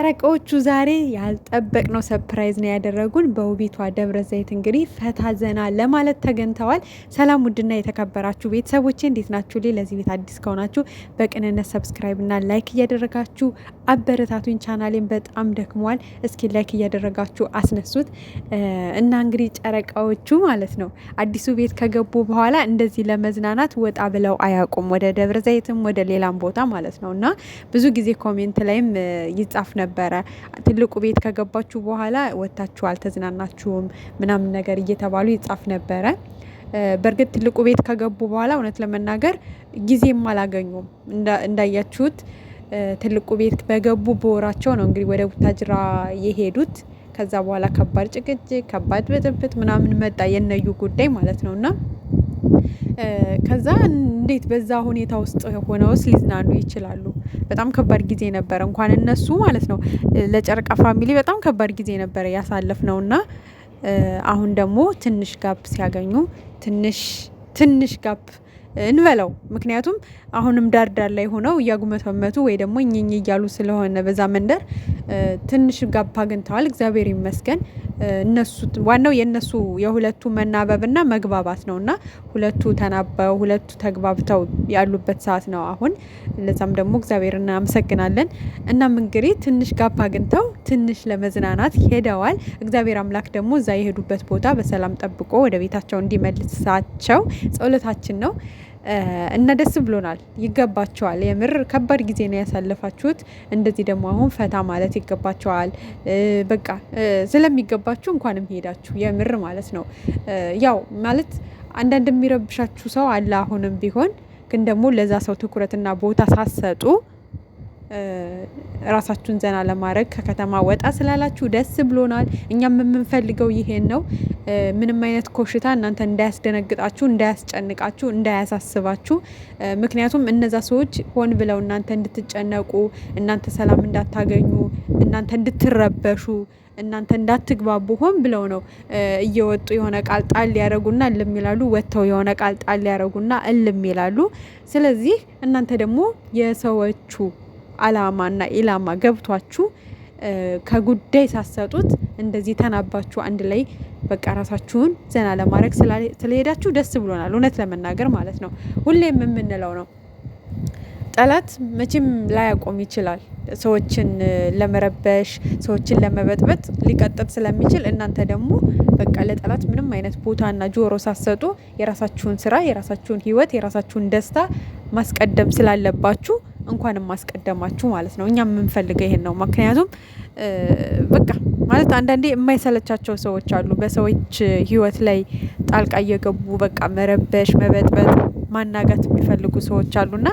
ጨረቃዎቹ ዛሬ ያልጠበቅነው ሰርፕራይዝ ነው ያደረጉን። በውቢቷ ደብረ ዘይት እንግዲህ ፈታ ዘና ለማለት ተገኝተዋል። ሰላም ውድና የተከበራችሁ ቤተሰቦቼ እንዴት ናችሁ? ለዚህ ቤት አዲስ ከሆናችሁ በቅንነት ሰብስክራይብ እና ላይክ እያደረጋችሁ አበረታቱኝ። ቻናሌን በጣም ደክሟል። እስኪ ላይክ እያደረጋችሁ አስነሱት እና እንግዲህ ጨረቃዎቹ ማለት ነው አዲሱ ቤት ከገቡ በኋላ እንደዚህ ለመዝናናት ወጣ ብለው አያውቁም። ወደ ደብረ ዘይትም ወደ ሌላም ቦታ ማለት ነው እና ብዙ ጊዜ ኮሜንት ላይም ይጻፍ ነበረ ትልቁ ቤት ከገባችሁ በኋላ ወታችሁ አልተዝናናችሁም ምናምን ነገር እየተባሉ ይጻፍ ነበረ። በእርግጥ ትልቁ ቤት ከገቡ በኋላ እውነት ለመናገር ጊዜም አላገኙም። እንዳያችሁት ትልቁ ቤት በገቡ በወራቸው ነው እንግዲህ ወደ ቡታጅራ የሄዱት። ከዛ በኋላ ከባድ ጭቅጭቅ፣ ከባድ ብጥብጥ ምናምን መጣ፣ የነዩ ጉዳይ ማለት ነውና ከዛ እንዴት በዛ ሁኔታ ውስጥ ሆነውስ ሊዝናኑ ይችላሉ? በጣም ከባድ ጊዜ ነበር። እንኳን እነሱ ማለት ነው ለጨረቃ ፋሚሊ በጣም ከባድ ጊዜ ነበር ያሳለፍ ነውና አሁን ደግሞ ትንሽ ጋፕ ሲያገኙ ትንሽ ጋፕ እንበለው። ምክንያቱም አሁንም ዳር ላይ ሆነው እያጉመተመቱ ወይ ደግሞ እኝኝ እያሉ ስለሆነ በዛ መንደር ትንሽ ጋፕ አግኝተዋል። እግዚአብሔር ይመስገን። እነሱ ዋናው የነሱ የሁለቱ መናበብና መግባባት ነውና ሁለቱ ተናበው ሁለቱ ተግባብተው ያሉበት ሰዓት ነው አሁን። ለዛም ደግሞ እግዚአብሔር እናመሰግናለን። እናም እንግዲህ ትንሽ ጋፕ አግኝተው ትንሽ ለመዝናናት ሄደዋል። እግዚአብሔር አምላክ ደግሞ እዛ የሄዱበት ቦታ በሰላም ጠብቆ ወደ ቤታቸው እንዲመልሳቸው ጸሎታችን ነው እና ደስ ብሎናል። ይገባቸዋል። የምር ከባድ ጊዜ ነው ያሳለፋችሁት። እንደዚህ ደግሞ አሁን ፈታ ማለት ይገባቸዋል። በቃ ስለሚገባችሁ እንኳንም ሄዳችሁ የምር ማለት ነው። ያው ማለት አንዳንድ የሚረብሻችሁ ሰው አለ። አሁንም ቢሆን ግን ደግሞ ለዛ ሰው ትኩረትና ቦታ ሳሰጡ ራሳችሁን ዘና ለማድረግ ከከተማ ወጣ ስላላችሁ ደስ ብሎናል። እኛም የምንፈልገው ይሄን ነው። ምንም አይነት ኮሽታ እናንተ እንዳያስደነግጣችሁ፣ እንዳያስጨንቃችሁ፣ እንዳያሳስባችሁ። ምክንያቱም እነዛ ሰዎች ሆን ብለው እናንተ እንድትጨነቁ፣ እናንተ ሰላም እንዳታገኙ፣ እናንተ እንድትረበሹ፣ እናንተ እንዳትግባቡ ሆን ብለው ነው እየወጡ የሆነ ቃል ጣል ሊያረጉና እልም ይላሉ። ወጥተው የሆነ ቃል ጣል ሊያረጉና እልም ይላሉ። ስለዚህ እናንተ ደግሞ የሰዎቹ አላማና ኢላማ ገብቷችሁ ከጉዳይ ሳሰጡት እንደዚህ ተናባችሁ አንድ ላይ በቃ ራሳችሁን ዘና ለማድረግ ስለሄዳችሁ ደስ ብሎናል። እውነት ለመናገር ማለት ነው ሁሌም የምንለው ነው። ጠላት መቼም ላያቆም ይችላል። ሰዎችን ለመረበሽ፣ ሰዎችን ለመበጥበጥ ሊቀጥል ስለሚችል እናንተ ደግሞ በቃ ለጠላት ምንም አይነት ቦታና ጆሮ ሳሰጡ የራሳችሁን ስራ፣ የራሳችሁን ህይወት፣ የራሳችሁን ደስታ ማስቀደም ስላለባችሁ እንኳንም ማስቀደማችሁ ማለት ነው። እኛም የምንፈልገው ይሄን ነው። ምክንያቱም በቃ ማለት አንዳንዴ የማይሰለቻቸው ሰዎች አሉ። በሰዎች ህይወት ላይ ጣልቃ እየገቡ በቃ መረበሽ፣ መበጥበጥ፣ ማናጋት የሚፈልጉ ሰዎች አሉና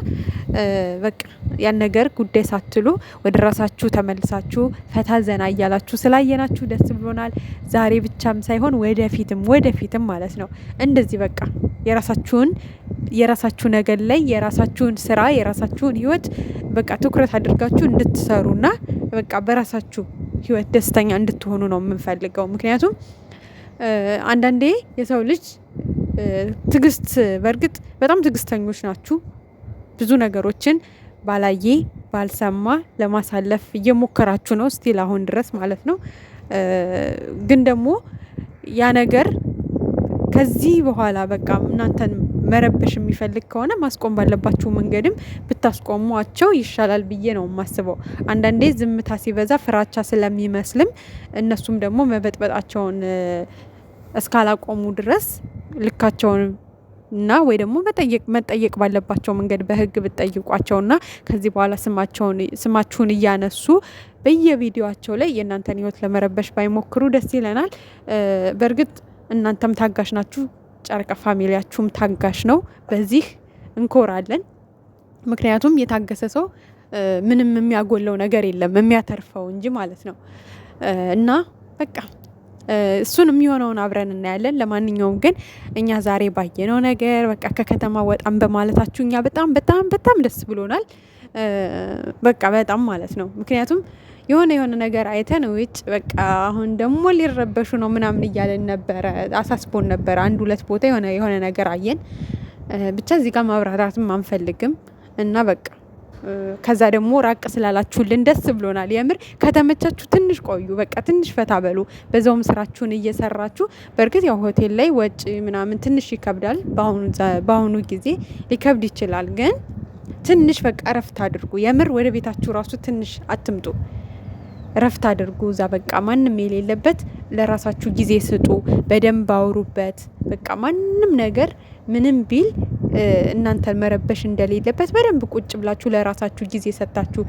በቃ ያን ነገር ጉዳይ ሳትሉ ወደ ራሳችሁ ተመልሳችሁ ፈታ ዘና እያላችሁ ስላየናችሁ ደስ ብሎናል። ዛሬ ብቻም ሳይሆን ወደፊትም ማለት ነው እንደዚህ በቃ የራሳችሁ ነገር ላይ የራሳችሁን ስራ የራሳችሁን ህይወት በቃ ትኩረት አድርጋችሁ እንድትሰሩና በቃ በራሳችሁ ህይወት ደስተኛ እንድትሆኑ ነው የምንፈልገው። ምክንያቱም አንዳንዴ የሰው ልጅ ትግስት፣ በእርግጥ በጣም ትግስተኞች ናችሁ። ብዙ ነገሮችን ባላየ ባልሰማ ለማሳለፍ እየሞከራችሁ ነው ስቲል አሁን ድረስ ማለት ነው። ግን ደግሞ ያ ነገር ከዚህ በኋላ በቃ እናንተን መረበሽ የሚፈልግ ከሆነ ማስቆም ባለባችሁ መንገድም ብታስቆሟቸው ይሻላል ብዬ ነው የማስበው። አንዳንዴ ዝምታ ሲበዛ ፍራቻ ስለሚመስልም እነሱም ደግሞ መበጥበጣቸውን እስካላቆሙ ድረስ ልካቸውን እና ወይ ደግሞ መጠየቅ ባለባቸው መንገድ በህግ ብትጠይቋቸውና ከዚህ በኋላ ስማችሁን እያነሱ በየቪዲዮቸው ላይ የእናንተን ህይወት ለመረበሽ ባይሞክሩ ደስ ይለናል። በእርግጥ እናንተም ታጋሽ ናችሁ፣ ጨረቃ ፋሚሊያችሁም ታጋሽ ነው። በዚህ እንኮራለን። ምክንያቱም የታገሰ ሰው ምንም የሚያጎለው ነገር የለም የሚያተርፈው እንጂ ማለት ነው። እና በቃ እሱን የሚሆነውን አብረን እናያለን። ለማንኛውም ግን እኛ ዛሬ ባየነው ነገር በቃ ከከተማ ወጣም በማለታችሁ እኛ በጣም ደስ ብሎናል። በቃ በጣም ማለት ነው። ምክንያቱም የሆነ ነገር አይተን ውጭ በቃ አሁን ደግሞ ሊረበሹ ነው ምናምን እያለን ነበረ፣ አሳስቦን ነበረ። አንድ ሁለት ቦታ የሆነ ነገር አየን። ብቻ እዚህ ጋር ማብራራትም አንፈልግም እና በቃ ከዛ ደግሞ ራቅ ስላላችሁልን ደስ ብሎናል። የምር ከተመቻችሁ ትንሽ ቆዩ፣ በቃ ትንሽ ፈታ በሉ። በዛውም ስራችሁን እየሰራችሁ በእርግጥ ያው ሆቴል ላይ ወጪ ምናምን ትንሽ ይከብዳል። በአሁኑ ጊዜ ሊከብድ ይችላል። ግን ትንሽ በቃ እረፍት አድርጉ። የምር ወደ ቤታችሁ ራሱ ትንሽ አትምጡ፣ እረፍት አድርጉ። እዛ በቃ ማንም የሌለበት ለራሳችሁ ጊዜ ስጡ፣ በደንብ አውሩበት። በቃ ማንም ነገር ምንም ቢል እናንተን መረበሽ እንደሌለበት በደንብ ቁጭ ብላችሁ ለራሳችሁ ጊዜ ሰጣችሁ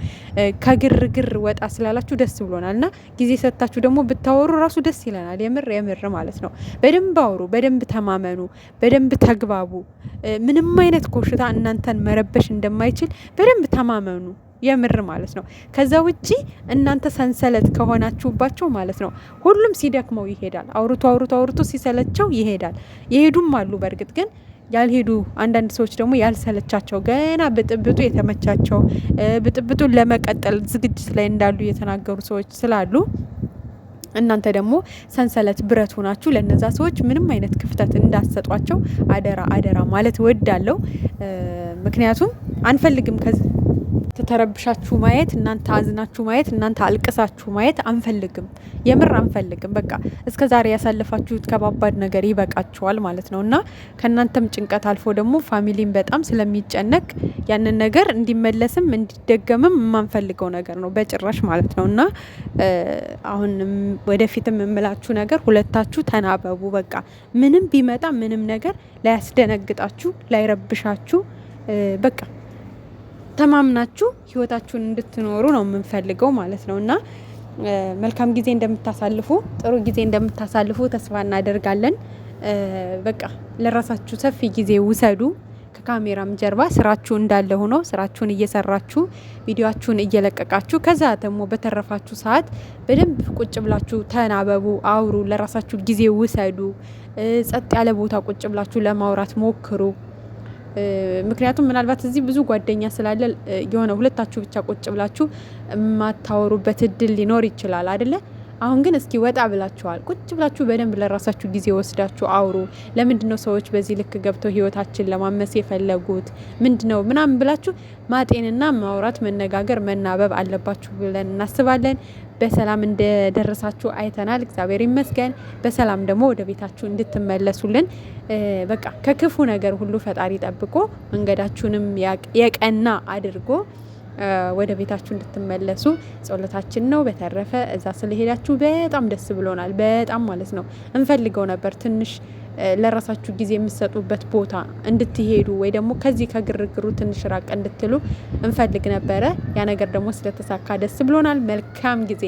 ከግርግር ወጣ ስላላችሁ ደስ ብሎናል። እና ጊዜ ሰጣችሁ ደግሞ ብታወሩ ራሱ ደስ ይለናል። የምር ማለት ነው። በደንብ አውሩ፣ በደንብ ተማመኑ፣ በደንብ ተግባቡ። ምንም አይነት ኮሽታ እናንተን መረበሽ እንደማይችል በደንብ ተማመኑ። የምር ማለት ነው። ከዛ ውጪ እናንተ ሰንሰለት ከሆናችሁባቸው ማለት ነው ሁሉም ሲደክመው ይሄዳል። አውርቶ ሲሰለቸው ይሄዳል። የሄዱም አሉ በእርግጥ ግን ያልሄዱ አንዳንድ ሰዎች ደግሞ ያልሰለቻቸው ገና ብጥብጡ የተመቻቸው ብጥብጡን ለመቀጠል ዝግጅት ላይ እንዳሉ የተናገሩ ሰዎች ስላሉ እናንተ ደግሞ ሰንሰለት ብረት ሆናችሁ ለነዛ ሰዎች ምንም አይነት ክፍተት እንዳሰጧቸው አደራ ማለት እወዳለሁ። ምክንያቱም አንፈልግም ከዚህ ተረብሻችሁ ማየት፣ እናንተ አዝናችሁ ማየት፣ እናንተ አልቅሳችሁ ማየት አንፈልግም። የምር አንፈልግም። በቃ እስከ ዛሬ ያሳለፋችሁት ከባባድ ነገር ይበቃችኋል ማለት ነው። እና ከእናንተም ጭንቀት አልፎ ደግሞ ፋሚሊን በጣም ስለሚጨነቅ ያንን ነገር እንዲመለስም እንዲደገምም የማንፈልገው ነገር ነው በጭራሽ ማለት ነው። እና አሁንም ወደፊትም የምላችሁ ነገር ሁለታችሁ ተናበቡ። በቃ ምንም ቢመጣ ምንም ነገር ላያስደነግጣችሁ፣ ላይረብሻችሁ በቃ ተማምናችሁ ህይወታችሁን እንድትኖሩ ነው የምንፈልገው ማለት ነው። እና መልካም ጊዜ እንደምታሳልፉ፣ ጥሩ ጊዜ እንደምታሳልፉ ተስፋ እናደርጋለን። በቃ ለራሳችሁ ሰፊ ጊዜ ውሰዱ። ከካሜራም ጀርባ ስራችሁ እንዳለ ሆኖ ስራችሁን እየሰራችሁ ቪዲዮአችሁን እየለቀቃችሁ ከዛ ደግሞ በተረፋችሁ ሰዓት በደንብ ቁጭ ብላችሁ ተናበቡ፣ አውሩ፣ ለራሳችሁ ጊዜ ውሰዱ። ጸጥ ያለ ቦታ ቁጭ ብላችሁ ለማውራት ሞክሩ። ምክንያቱም ምናልባት እዚህ ብዙ ጓደኛ ስላለ የሆነ ሁለታችሁ ብቻ ቁጭ ብላችሁ የማታወሩበት እድል ሊኖር ይችላል አይደለ? አሁን ግን እስኪ ወጣ ብላችኋል። ቁጭ ብላችሁ በደንብ ለራሳችሁ ጊዜ ወስዳችሁ አውሩ። ለምንድነው ሰዎች በዚህ ልክ ገብተው ህይወታችን ለማመስ የፈለጉት ምንድነው ምናምን ብላችሁ ማጤንና ማውራት፣ መነጋገር፣ መናበብ አለባችሁ ብለን እናስባለን። በሰላም እንደደረሳችሁ አይተናል፣ እግዚአብሔር ይመስገን። በሰላም ደግሞ ወደ ቤታችሁ እንድትመለሱልን በቃ ከክፉ ነገር ሁሉ ፈጣሪ ጠብቆ መንገዳችሁንም የቀና አድርጎ ወደ ቤታችሁ እንድትመለሱ ጸሎታችን ነው። በተረፈ እዛ ስለሄዳችሁ በጣም ደስ ብሎናል። በጣም ማለት ነው እንፈልገው ነበር ትንሽ ለራሳችሁ ጊዜ የምትሰጡበት ቦታ እንድትሄዱ ወይ ደግሞ ከዚህ ከግርግሩ ትንሽ ራቅ እንድትሉ እንፈልግ ነበረ። ያ ነገር ደግሞ ስለተሳካ ደስ ብሎናል። መልካም ጊዜ